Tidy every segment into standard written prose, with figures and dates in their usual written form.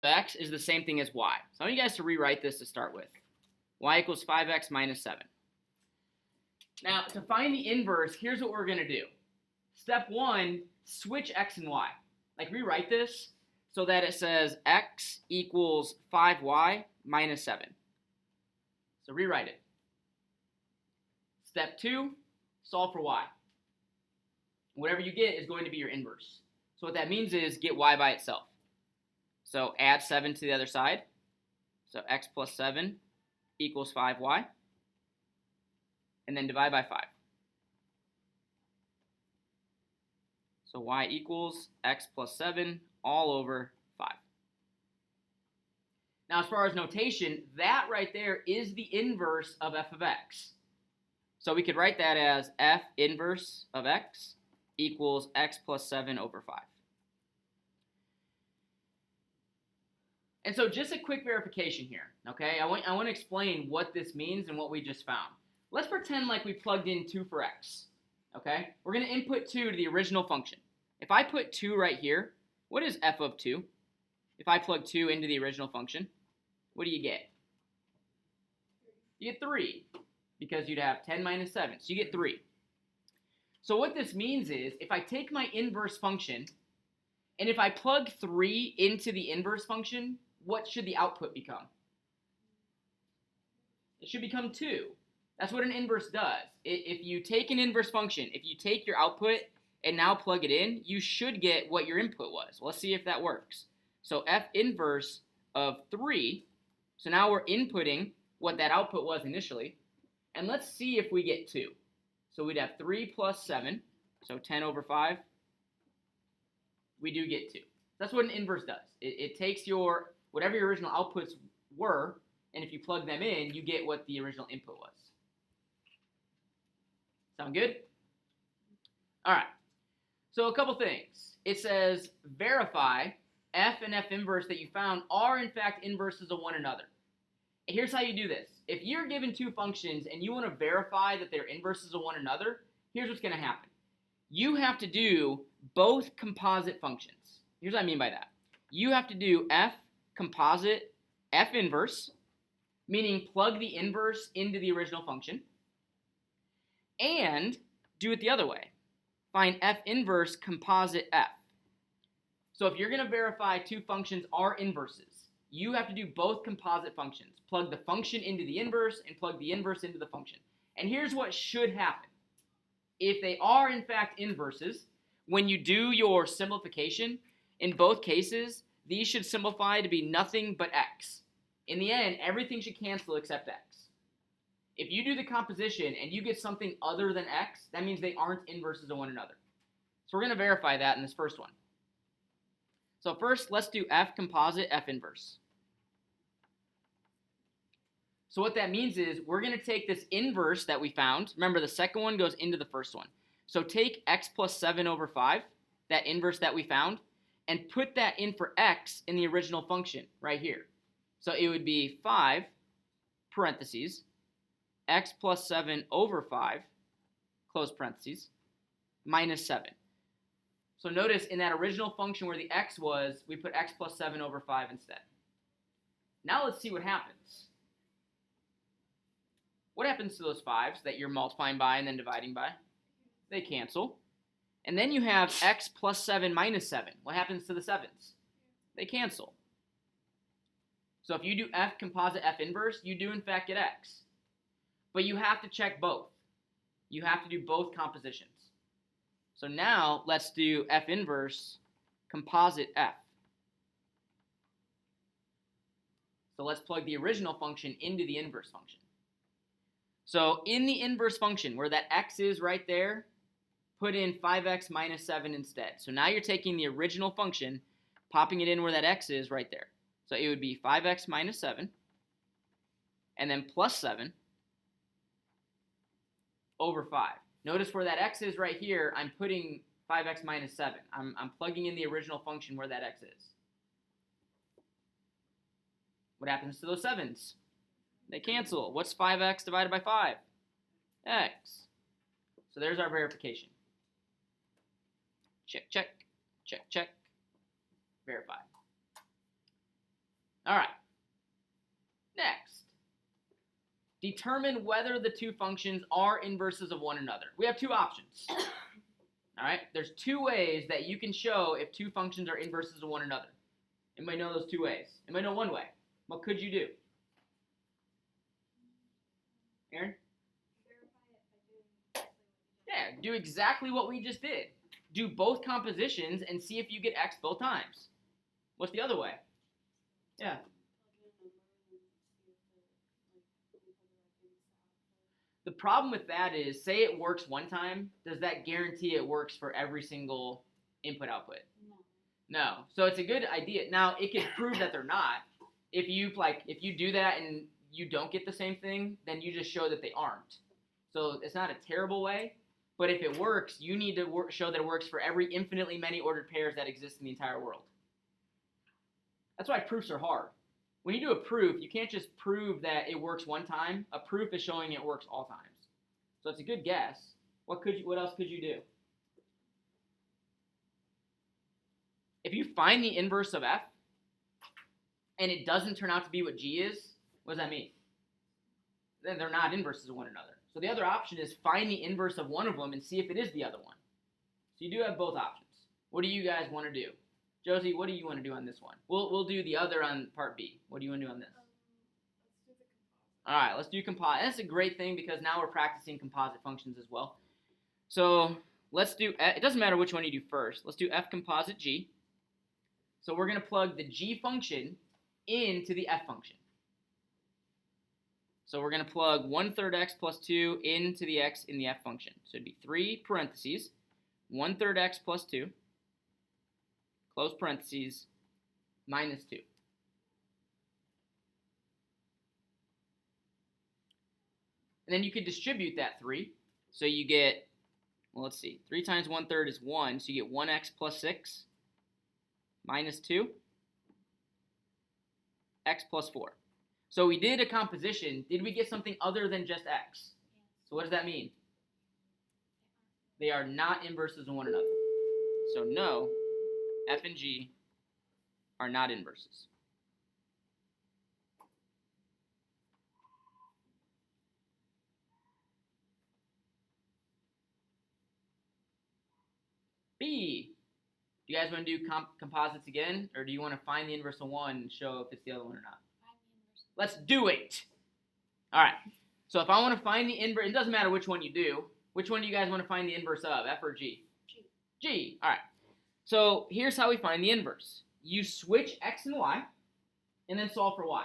X is the same thing as y. So I want you guys to rewrite this to start with. Y equals 5x minus 7. Now, to find the inverse, here's what we're going to do. Step 1, switch x and y. Like, rewrite this so that it says x equals 5y minus 7. So rewrite it. Step 2, solve for y. Whatever you get is going to be your inverse. So what that means is get y by itself. So add 7 to the other side. So x plus 7 equals 5y. And then divide by 5. So y equals x plus 7 all over 5. Now, as far as notation, that right there is the inverse of f of x. So we could write that as f inverse of x equals x plus 7 over 5. And so just a quick verification here, okay? I want to explain what this means and what we just found. Let's pretend like we plugged in 2 for x, okay? We're going to input 2 to the original function. If I put 2 right here, what is f of 2? If I plug 2 into the original function, what do you get? You get 3, because you'd have 10 minus 7, so you get 3. So what this means is, if I take my inverse function, and if I plug 3 into the inverse function, what should the output become? It should become 2. That's what an inverse does. If you take an inverse function, if you take your output and now plug it in, you should get what your input was. Let's see if that works. So f inverse of 3, so now we're inputting what that output was initially, and let's see if we get 2. So we'd have 3 plus 7, so 10 over 5. We do get 2. That's what an inverse does. It takes your whatever your original outputs were, and if you plug them in, you get what the original input was. Sound good? All right. So a couple things. It says verify f and f inverse that you found are in fact inverses of one another. And here's how you do this. If you're given 2 functions and you want to verify that they're inverses of one another, here's what's going to happen. You have to do both composite functions. Here's what I mean by that. You have to do f composite f inverse, meaning plug the inverse into the original function, and do it the other way. Find f inverse composite f. So if you're going to verify 2 functions are inverses, you have to do both composite functions. Plug the function into the inverse and plug the inverse into the function. And here's what should happen. If they are in fact inverses, when you do your simplification, in both cases, these should simplify to be nothing but x. In the end, everything should cancel except x. If you do the composition and you get something other than x, that means they aren't inverses of one another. So we're going to verify that in this first one. So first, let's do f composite f inverse. So what that means is we're going to take this inverse that we found. Remember, the second one goes into the first one. So take x plus 7 over 5, that inverse that we found, and put that in for x in the original function right here. So it would be 5 parentheses x plus 7 over 5, close parentheses, minus 7. So notice in that original function where the x was, we put x plus 7 over 5 instead. Now let's see what happens. What happens to those 5s that you're multiplying by and then dividing by? They cancel. And then you have x plus 7 minus 7. What happens to the 7s? They cancel. So if you do f composite f inverse, you do in fact get x. But you have to check both. You have to do both compositions. So now let's do f inverse composite f. So let's plug the original function into the inverse function. So in the inverse function, where that x is right there, put in 5x minus 7 instead. So now you're taking the original function, popping it in where that x is right there. So it would be 5x minus 7, and then plus 7 over 5. Notice where that x is right here, I'm putting 5x minus 7. I'm plugging in the original function where that x is. What happens to those 7s? They cancel. What's 5x divided by 5? X. So there's our verification. Check, check, check, check, verify. All right. Next, determine whether the two functions are inverses of one another. We have two options. All right. There's two ways that you can show if two functions are inverses of one another. Anybody know those two ways? Anybody know one way? What could you do? Aaron? Yeah, do exactly what we just did. Do both compositions and see if you get x both times. What's the other way? Yeah. The problem with that is, say it works one time, does that guarantee it works for every single input-output? No. So it's a good idea. Now, it can prove that they're not. If you do that and you don't get the same thing, then you just show that they aren't. So it's not a terrible way, but if it works, you need to show that it works for every infinitely many ordered pairs that exist in the entire world. That's why proofs are hard. When you do a proof, you can't just prove that it works one time. A proof is showing it works all times. So it's a good guess. What else could you do? If you find the inverse of f, and it doesn't turn out to be what g is, what does that mean? Then they're not inverses of one another. So the other option is find the inverse of one of them and see if it is the other one. So you do have both options. What do you guys want to do? Josie, what do you want to do on this one? We'll do the other on part B. What do you want to do on this? Let's do the composite. All right, let's do composite. That's a great thing because now we're practicing composite functions as well. So let's do, it doesn't matter which one you do first. Let's do f composite g. So we're going to plug the g function into the f function. So we're going to plug 1/3 x plus 2 into the x in the f function. So it'd be 3 parentheses, 1/3 x plus 2, close parentheses, minus 2. And then you could distribute that 3. So you get, well, let's see, 3 times 1/3 is 1, so you get 1x plus 6 minus 2, x plus 4. So we did a composition. Did we get something other than just x? So what does that mean? They are not inverses of one another. So no, f and g are not inverses. B. Do you guys want to do composites again, or do you want to find the inverse of one and show if it's the other one or not? Let's do it. All right. So if I want to find the inverse, it doesn't matter which one you do. Which one do you guys want to find the inverse of, f or g? G. G. All right. So here's how we find the inverse. You switch x and y, and then solve for y.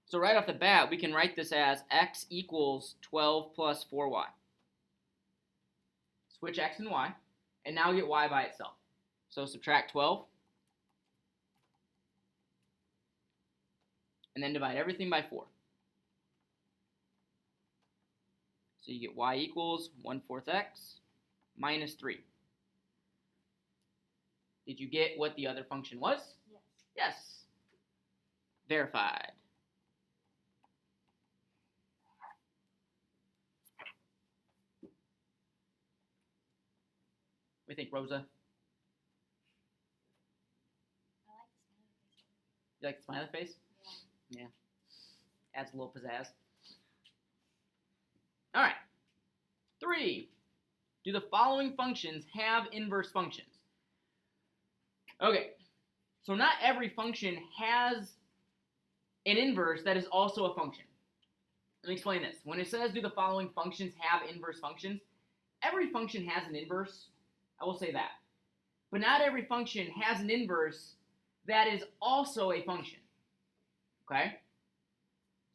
So right off the bat, we can write this as x equals 12 plus 4y. Switch x and y, and now get y by itself. So subtract 12, and then divide everything by 4. So you get y equals 1/4 x minus 3. Did you get what the other function was? Yes. Yes. Verified. What do you think, Rosa? You like the smiley face? Yeah. Adds a little pizzazz. All right. 3. Do the following functions have inverse functions? Okay. So not every function has an inverse that is also a function. Let me explain this. When it says do the following functions have inverse functions, every function has an inverse. I will say that. But not every function has an inverse that is also a function. Okay?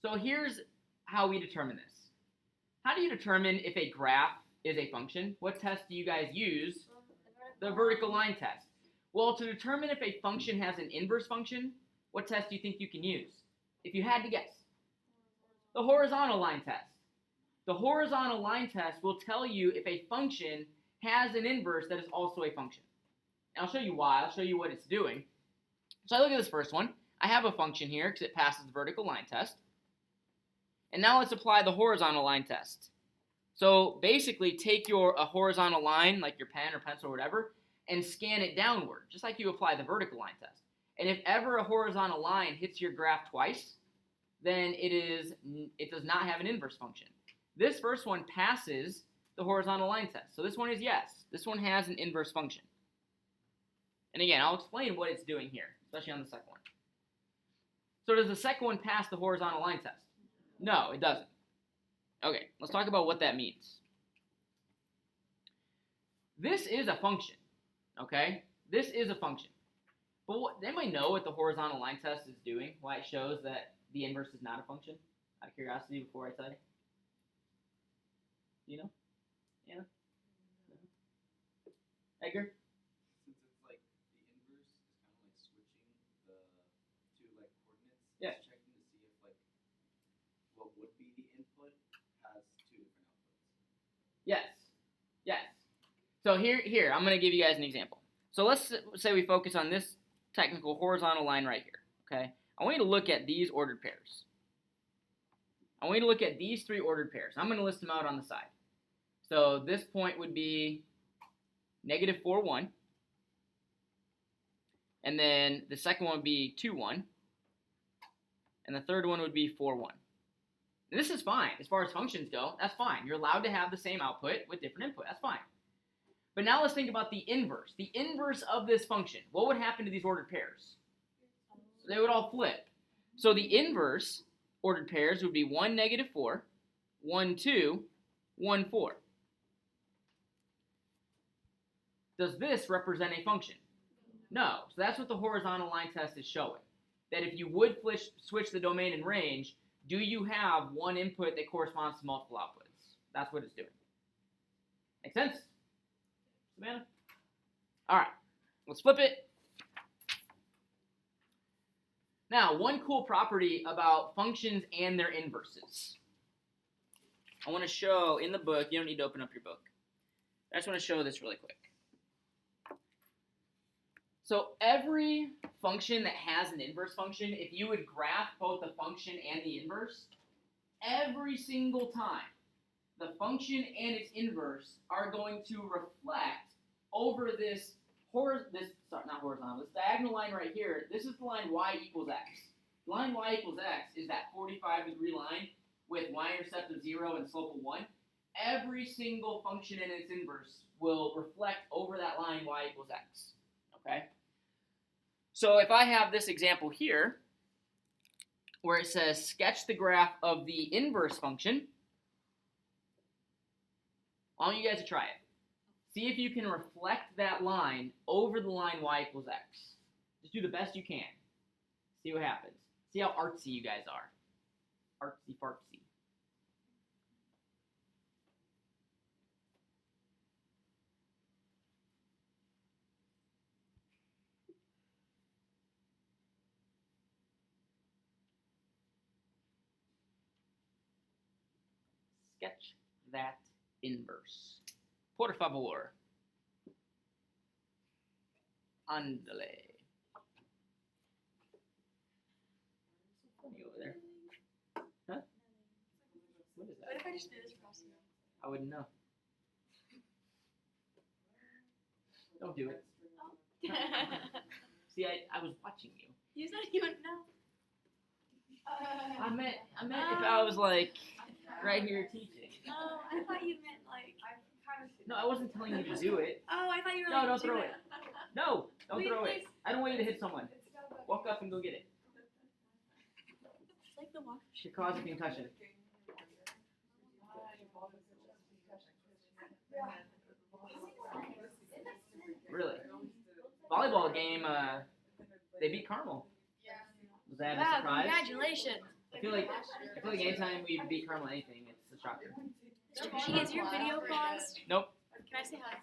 So here's how we determine this. How do you determine if a graph is a function? What test do you guys use? The vertical line test. Well, to determine if a function has an inverse function, what test do you think you can use? If you had to guess. The horizontal line test. The horizontal line test will tell you if a function has an inverse that is also a function. And I'll show you why. I'll show you what it's doing. So I look at this first one. I have a function here because it passes the vertical line test. And now let's apply the horizontal line test. So basically take a horizontal line, like your pen or pencil or whatever, and scan it downward, just like you apply the vertical line test. And if ever a horizontal line hits your graph twice, then it does not have an inverse function. This first one passes the horizontal line test. So this one is yes. This one has an inverse function. And again, I'll explain what it's doing here, especially on the second one. So does the second one pass the horizontal line test? No, it doesn't. Okay, let's talk about what that means. This is a function, okay? This is a function. But anybody know what the horizontal line test is doing? Why it shows that the inverse is not a function? Out of curiosity before I tell you. Do you know? Anna? No. Edgar? Since it's like the inverse is kind of like switching the two like coordinates. Yeah. It's checking to see if like what would be the input has two different outputs. Yes. Yes. So here, I'm going to give you guys an example. So let's say we focus on this technical horizontal line right here, okay? I want you to look at these ordered pairs. I want you to look at these three ordered pairs. I'm going to list them out on the side. So this point would be negative 4, 1. And then the second one would be 2, 1. And the third one would be 4, 1. And this is fine. As far as functions go, that's fine. You're allowed to have the same output with different input. That's fine. But now let's think about the inverse. The inverse of this function. What would happen to these ordered pairs? They would all flip. So the inverse ordered pairs would be 1, negative 4, 1, 2, 1, 4. Does this represent a function? No. So that's what the horizontal line test is showing. That if you would switch the domain and range, do you have one input that corresponds to multiple outputs? That's what it's doing. Make sense? Savannah? All right. Let's flip it. Now, one cool property about functions and their inverses. I want to show in the book, you don't need to open up your book. I just want to show this really quick. So every function that has an inverse function, if you would graph both the function and the inverse, every single time, the function and its inverse are going to reflect over this diagonal line right here. This is the line y equals x. The line y equals x is that 45-degree line with y-intercept of 0 and slope of 1. Every single function and its inverse will reflect over that line y equals x. Okay? So if I have this example here, where it says sketch the graph of the inverse function, I want you guys to try it. See if you can reflect that line over the line y equals x. Just do the best you can. See what happens. See how artsy you guys are. Artsy fartsy. Sketch that inverse. Por favor. Andale. You over there? Huh? What is What that? if I just do this across the room? I wouldn't know. Don't do it. See, I was watching you. You said you wouldn't know. I meant if I was like right here teaching. Oh, I thought you meant like. No, I wasn't telling you to do it. Oh, I thought you were No, like. don't do throw it. No, don't Wait, throw it. please. I don't want you to hit someone. Walk up and go get it. It's like the walk. Should cause a concussion. Really? Volleyball game, they beat Carmel. Was that a Wow, surprise? congratulations. I feel like anytime we beat Carmel anything, it's a shocker. She is your video paused. Nope. Can I say hi?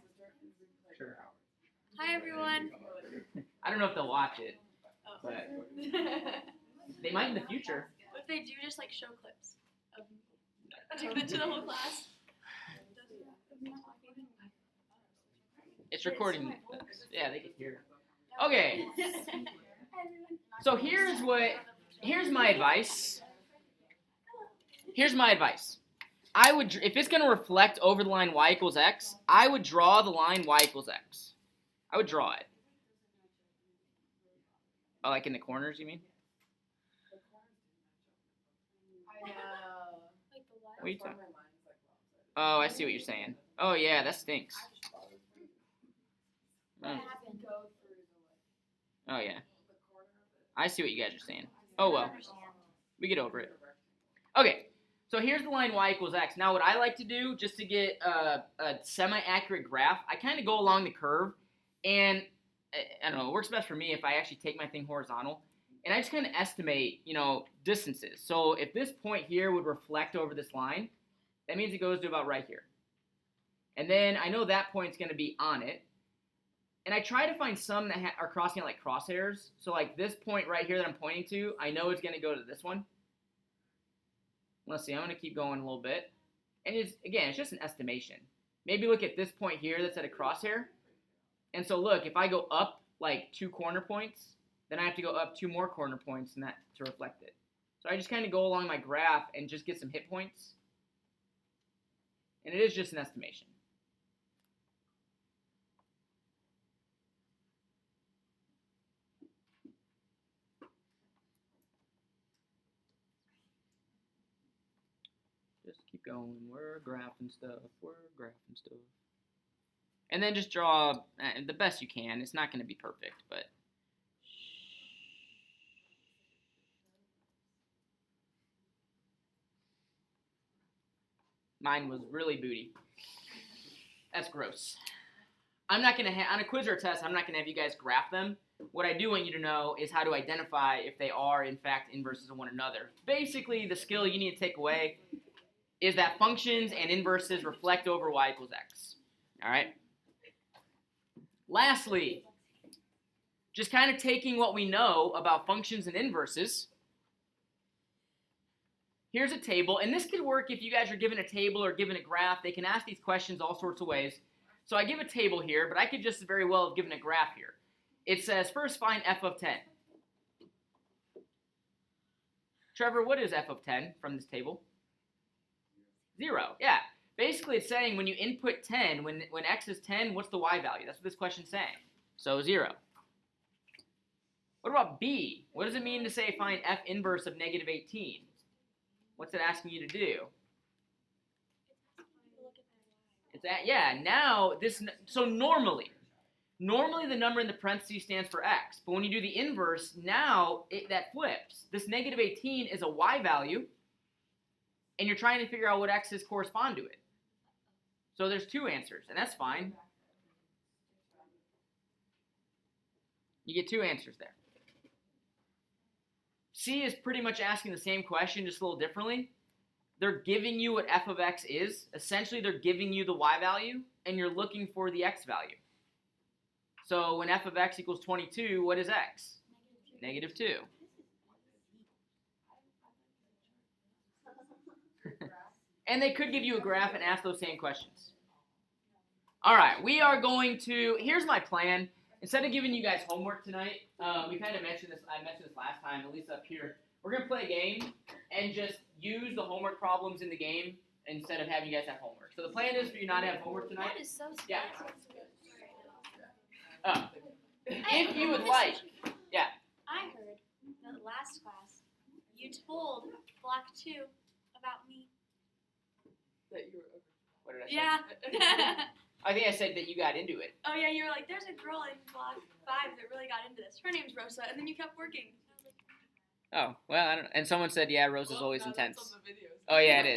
Sure. Hi, everyone. I don't know if they'll watch it. Oh. But they might in the future. What if they do just like show clips of to the whole class? It's recording. Yeah, they can hear. Okay. So here's my advice. Here's my advice. I would, if it's going to reflect over the line y equals x, I would draw the line y equals x. I would draw it. Oh, like in the corners, you mean? I know. Like the what? What are you talking? My mind's like lopsided. Oh, I see what you're saying. Oh yeah, that stinks. What Oh, happened? Go through oh yeah, the corner of it. I see what you guys are saying. Oh I well, don't understand. we get over it. Okay, so here's the line y equals x. Now what I like to do, just to get a semi-accurate graph, I kind of go along the curve, and I don't know, it works best for me if I actually take my thing horizontal, and I just kind of estimate, distances. So if this point here would reflect over this line, that means it goes to about right here. And then I know that point's going to be on it, and I try to find some that are crossing out like crosshairs. So like this point right here that I'm pointing to, I know it's going to go to this one. Let's see, I'm going to keep going a little bit. And it's just an estimation. Maybe look at this point here that's at a crosshair. And so look, if I go up like 2 corner points, then I have to go up 2 more corner points and that to reflect it. So I just kind of go along my graph and just get some hit points. And it is just an estimation. Just keep going. We're graphing stuff. And then just draw the best you can. It's not going to be perfect, but. Mine was really booty. That's gross. I'm not going to on a quiz or a test, I'm not going to have you guys graph them. What I do want you to know is how to identify if they are, in fact, inverses of one another. Basically, the skill you need to take away is that functions and inverses reflect over y equals x. All right? Lastly, just kind of taking what we know about functions and inverses. Here's a table, and this could work if you guys are given a table or given a graph. They can ask these questions all sorts of ways. So I give a table here, but I could just as very well have given a graph here. It says, first find f of 10. Trevor, what is f of 10 from this table? 0. Yeah. Basically, it's saying when you input 10, when x is 10, what's the y value? That's what this question's saying. So 0. What about b? What does it mean to say find f inverse of negative 18? What's it asking you to do? It's that, yeah, now this, so normally the number in the parentheses stands for x, but when you do the inverse, now that flips. This negative 18 is a y value, and you're trying to figure out what x's correspond to it. So there's 2 answers, and that's fine. You get 2 answers there. C is pretty much asking the same question, just a little differently. They're giving you what f of x is. Essentially, they're giving you the y value, and you're looking for the x value. So when f of x equals 22, what is x? Negative 2. And they could give you a graph and ask those same questions. All right, we are going to, here's my plan. Instead of giving you guys homework tonight, we kind of mentioned this, I mentioned this last time, at least up here. We're going to play a game and just use the homework problems in the game instead of having you guys have homework. So the plan is for you not to have homework tonight. That is so Yeah. scary. If you would like, yeah. I heard in the last class you told Block 2 about me. That you were over. What did I say? Yeah. I think I said that you got into it. Oh yeah, you were like, there's a girl in Block 5 that really got into this. Her name's Rosa, and then you kept working. Oh, well, I don't know. And someone said, yeah, Rose is always Well, no, intense. that's on the videos. Oh, yeah, it is.